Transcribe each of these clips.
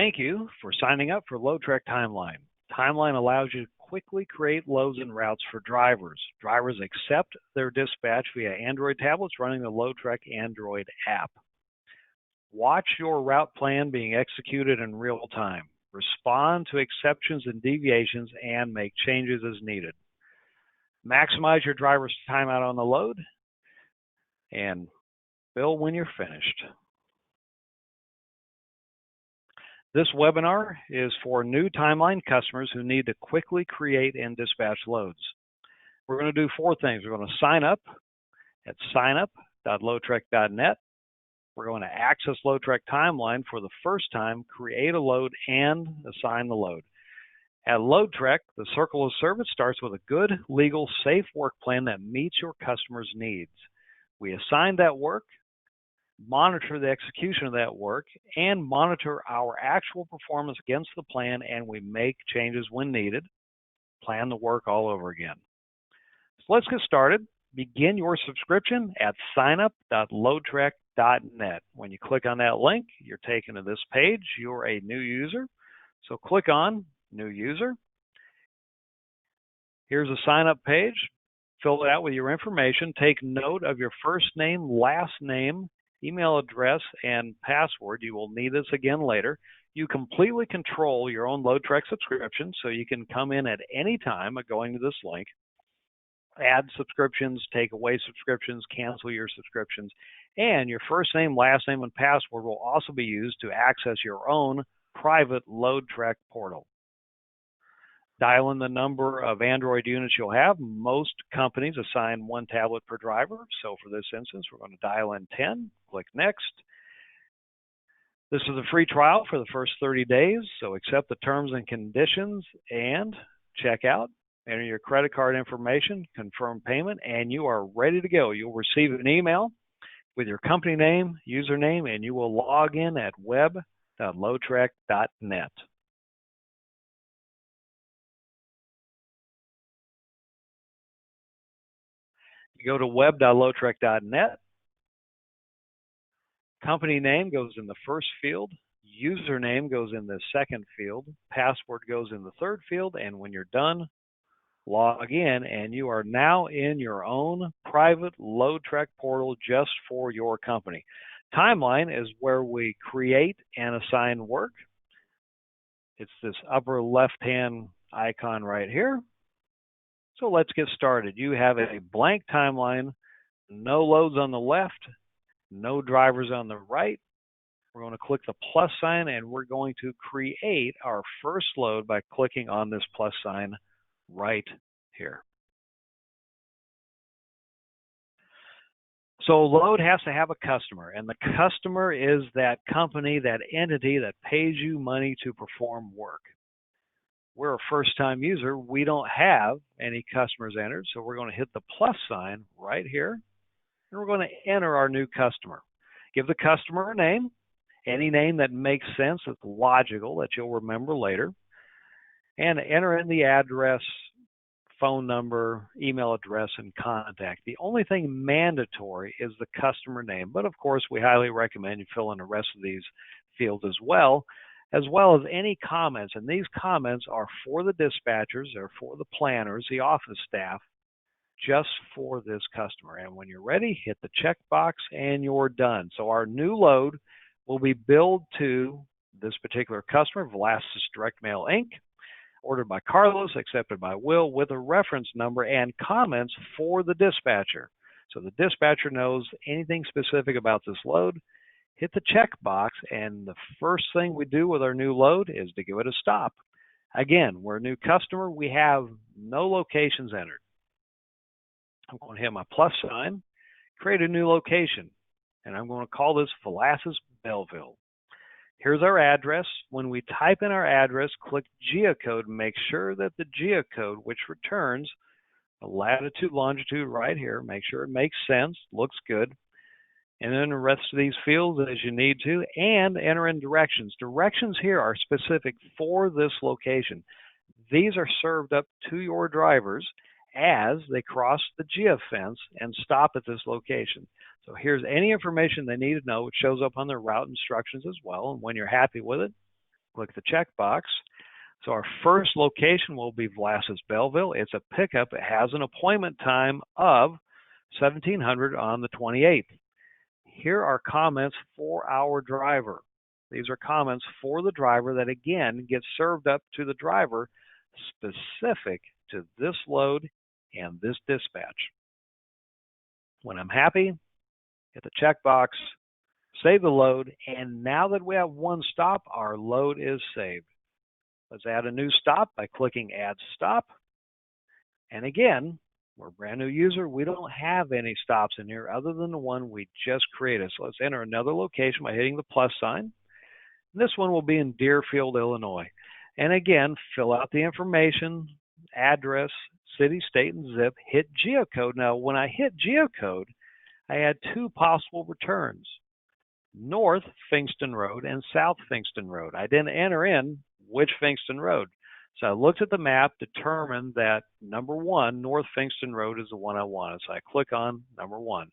Thank you for signing up for LoadTrek Timeline. Timeline allows you to quickly create loads and routes for drivers. Drivers accept their dispatch via Android tablets running the LoadTrek Android app. Watch your route plan being executed in real time. Respond to exceptions and deviations and make changes as needed. Maximize your driver's time out on the load and bill when you're finished. This webinar is for new Timeline customers who need to quickly create and dispatch loads. We're going to do 4 things. We're going to sign up at signup.loadtrek.net. We're going to access LoadTrek Timeline for the first time, create a load, and assign the load. At LoadTrek, the circle of service starts with a good, legal, safe work plan that meets your customer's needs. We assign that work, monitor the execution of that work, and monitor our actual performance against the plan, and we make changes when needed, plan the work all over again. So let's get started. Begin your subscription at signup.loadtrek.net. When you click on that link, you're taken to this page. You're a new user, so click on New User. Here's a sign-up page. Fill it out with your information. Take note of your first name, last name, email address, and password. You will need this again later. You completely control your own LoadTrek subscription, so you can come in at any time by going to this link, add subscriptions, take away subscriptions, cancel your subscriptions, and your first name, last name, and password will also be used to access your own private LoadTrek portal. Dial in the number of Android units you'll have. Most companies assign 1 tablet per driver. So for this instance, we're going to dial in 10. Click Next. This is a free trial for the first 30 days. So accept the terms and conditions and check out. Enter your credit card information, confirm payment, and you are ready to go. You'll receive an email with your company name, username, and you will log in at web.loadtrek.net. You go to web.loadtrek.net. Company name goes in the first field. Username goes in the second field. Password goes in the third field. And when you're done, log in, and you are now in your own private LoadTrek portal just for your company. Timeline is where we create and assign work. It's this upper left-hand icon right here. So let's get started. You have a blank timeline, no loads on the left, no drivers on the right. We're going to click the plus sign, and we're going to create our first load by clicking on this plus sign right here. So load has to have a customer, and the customer is that company, that entity that pays you money to perform work. We're a first-time user. We don't have any customers entered, so we're going to hit the plus sign right here, and we're going to enter our new customer. Give the customer a name, any name that makes sense, that's logical, that you'll remember later, and enter in the address, phone number, email address, and contact. The only thing mandatory is the customer name, but of course we highly recommend you fill in the rest of these fields as well as any comments. And these comments are for the dispatchers, they're for the planners, the office staff, just for this customer. And when you're ready, hit the checkbox and you're done. So our new load will be billed to this particular customer, Velasquez Direct Mail Inc., ordered by Carlos, accepted by Will, with a reference number and comments for the dispatcher. So the dispatcher knows anything specific about this load. Hit the checkbox, and the first thing we do with our new load is to give it a stop. Again, we're a new customer. We have no locations entered. I'm going to hit my plus sign, create a new location, and I'm going to call this Velasquez Belleville. Here's our address. When we type in our address, click geocode, make sure that the geocode, which returns the latitude, longitude right here, make sure it makes sense, looks good. And then the rest of these fields as you need to, and enter in directions. Directions here are specific for this location. These are served up to your drivers as they cross the geofence and stop at this location. So here's any information they need to know. It shows up on their route instructions as well. And when you're happy with it, Click the checkbox. So our first location will be Vlasis Belleville. It's a pickup. It has an appointment time of 1700 on the 28th. Here are comments for our driver. These are comments for the driver that, again, get served up to the driver specific to this load and this dispatch. When I'm happy, hit the checkbox, save the load, and now that we have one stop, our load is saved. Let's add a new stop by clicking Add Stop. And again, we're a brand new user. We don't have any stops in here other than the one we just created. So let's enter another location by hitting the plus sign. This one will be in Deerfield, Illinois. And again, fill out the information, address, city, state, and zip. Hit geocode. Now, when I hit geocode, I had two possible returns: North Fingston Road and South Fingston Road. I didn't enter in which Fingston Road. So I looked at the map, determined that number 1, North Fingston Road, is the one I wanted. So I click on number 1.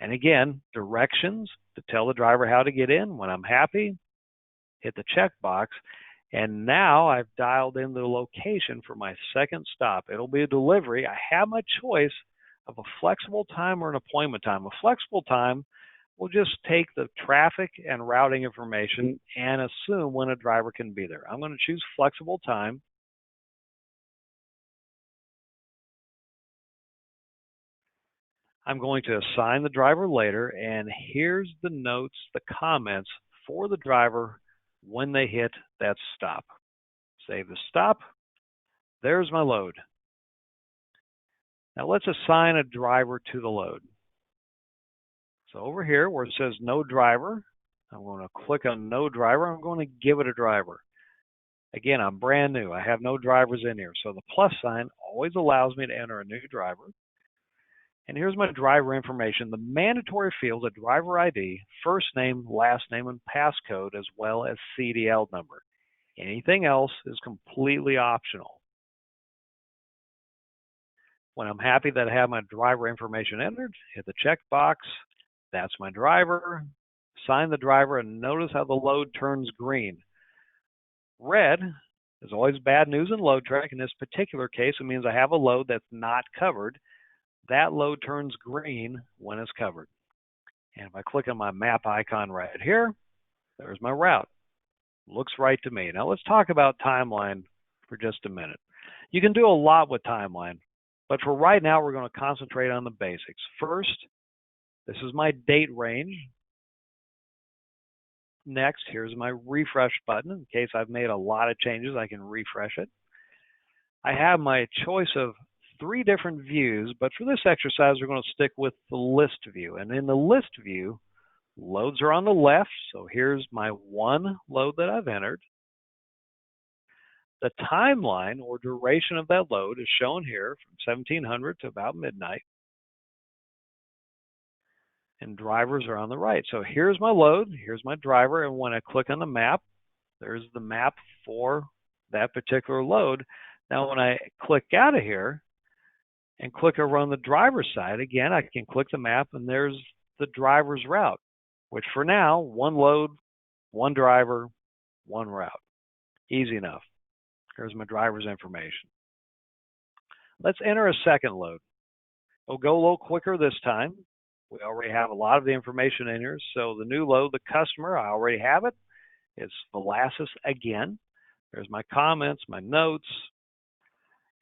And again, directions to tell the driver how to get in. When I'm happy, hit the checkbox. And now I've dialed in the location for my second stop. It'll be a delivery. I have my choice of a flexible time or an appointment time. A flexible time, we'll just take the traffic and routing information and assume when a driver can be there. I'm going to choose flexible time. I'm going to assign the driver later, and here's the notes, the comments for the driver when they hit that stop. Save the stop. There's my load. Now let's assign a driver to the load. So over here where it says no driver, I'm going to click on no driver. I'm going to give it a driver. Again, I'm brand new. I have no drivers in here. So the plus sign always allows me to enter a new driver. And here's my driver information. The mandatory fields are driver ID, first name, last name, and passcode, as well as CDL number. Anything else is completely optional. When I'm happy that I have my driver information entered, hit the checkbox. That's my driver. Sign the driver, and notice how the load turns green. Red is always bad news in LoadTrek. In this particular case, it means I have a load that's not covered. That load turns green when it's covered. And if I click on my map icon right here, there's my route. Looks right to me. Now let's talk about Timeline for just a minute. You can do a lot with Timeline, but for right now, we're going to concentrate on the basics. First, this is my date range. Next, here's my refresh button. In case I've made a lot of changes, I can refresh it. I have my choice of 3 different views, but for this exercise, we're going to stick with the list view. And in the list view, loads are on the left. So here's my one load that I've entered. The timeline or duration of that load is shown here from 1700 to about midnight. And drivers are on the right. So here's my load, here's my driver, and when I click on the map, there's the map for that particular load. Now when I click out of here and click over on the driver's side, again, I can click the map and there's the driver's route, which for now, one load, one driver, one route. Easy enough. Here's my driver's information. Let's enter a second load. We'll go a little quicker this time. We already have a lot of the information in here. So the new load, the customer, I already have it. It's Vlasis again. There's my comments, my notes.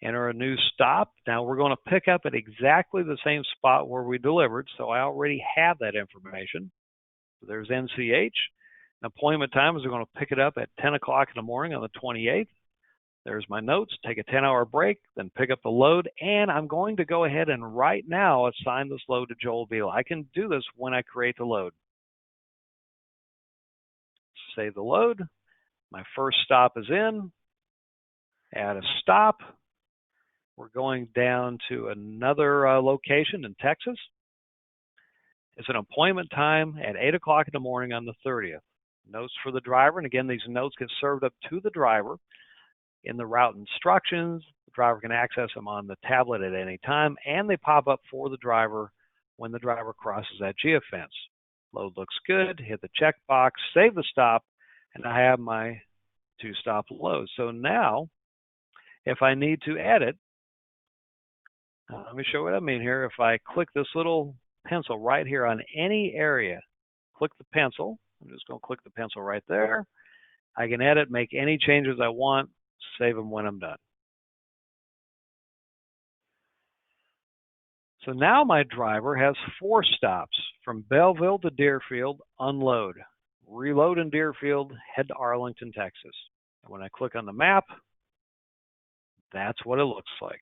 Enter a new stop. Now we're going to pick up at exactly the same spot where we delivered. So I already have that information. So there's NCH. Appointment time is we're going to pick it up at 10 o'clock in the morning on the 28th. There's my notes, take a 10-hour break, then pick up the load, and I'm going to go ahead and right now assign this load to Joel Beal. I can do this when I create the load. Save the load. My first stop is in. Add a stop. We're going down to another location in Texas. It's an appointment time at 8 o'clock in the morning on the 30th. Notes for the driver, and again, these notes get served up to the driver. In the route instructions, the driver can access them on the tablet at any time, and they pop up for the driver when the driver crosses that geofence. Load looks good, hit the checkbox, save the stop, and I have my to stop load. So now, if I need to edit, let me show what I mean here. If I click this little pencil right here on any area, click the pencil. I'm just going to click the pencil right there. I can edit, make any changes I want, save them when I'm done. So now my driver has 4 stops from Belleville to Deerfield, unload, reload in Deerfield, head to Arlington, Texas. And when I click on the map, that's what it looks like.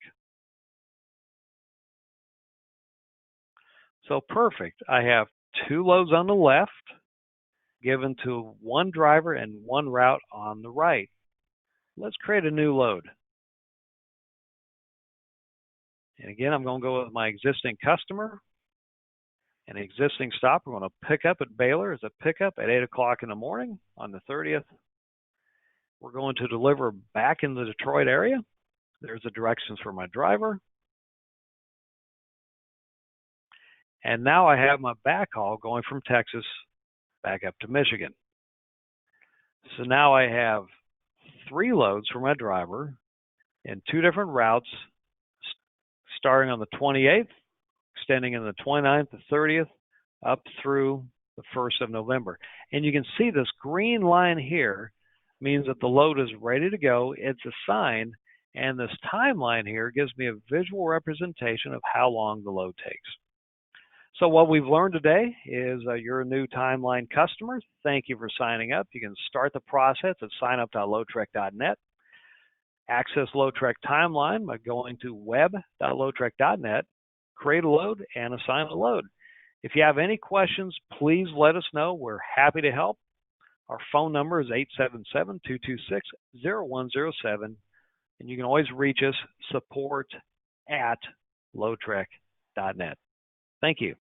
So perfect. I have 2 loads on the left given to 1 driver and 1 route on the right. Let's create a new load. And again, I'm going to go with my existing customer. An existing stop. We're going to pick up at Baylor as a pickup at 8 o'clock in the morning on the 30th. We're going to deliver back in the Detroit area. There's the directions for my driver. And now I have my backhaul going from Texas back up to Michigan. So now I have 3 loads for my driver in 2 different routes, starting on the 28th, extending in the 29th, the 30th, up through the 1st of November. And you can see this green line here means that the load is ready to go. It's assigned, and this timeline here gives me a visual representation of how long the load takes. So what we've learned today is you're a new timeline customer. Thank you for signing up. You can start the process at signup.loadtrek.net. Access LoadTrek Timeline by going to web.loadtrek.net, create a load, and assign a load. If you have any questions, please let us know. We're happy to help. Our phone number is 877-226-0107, and you can always reach us, support@loadtrek.net. Thank you.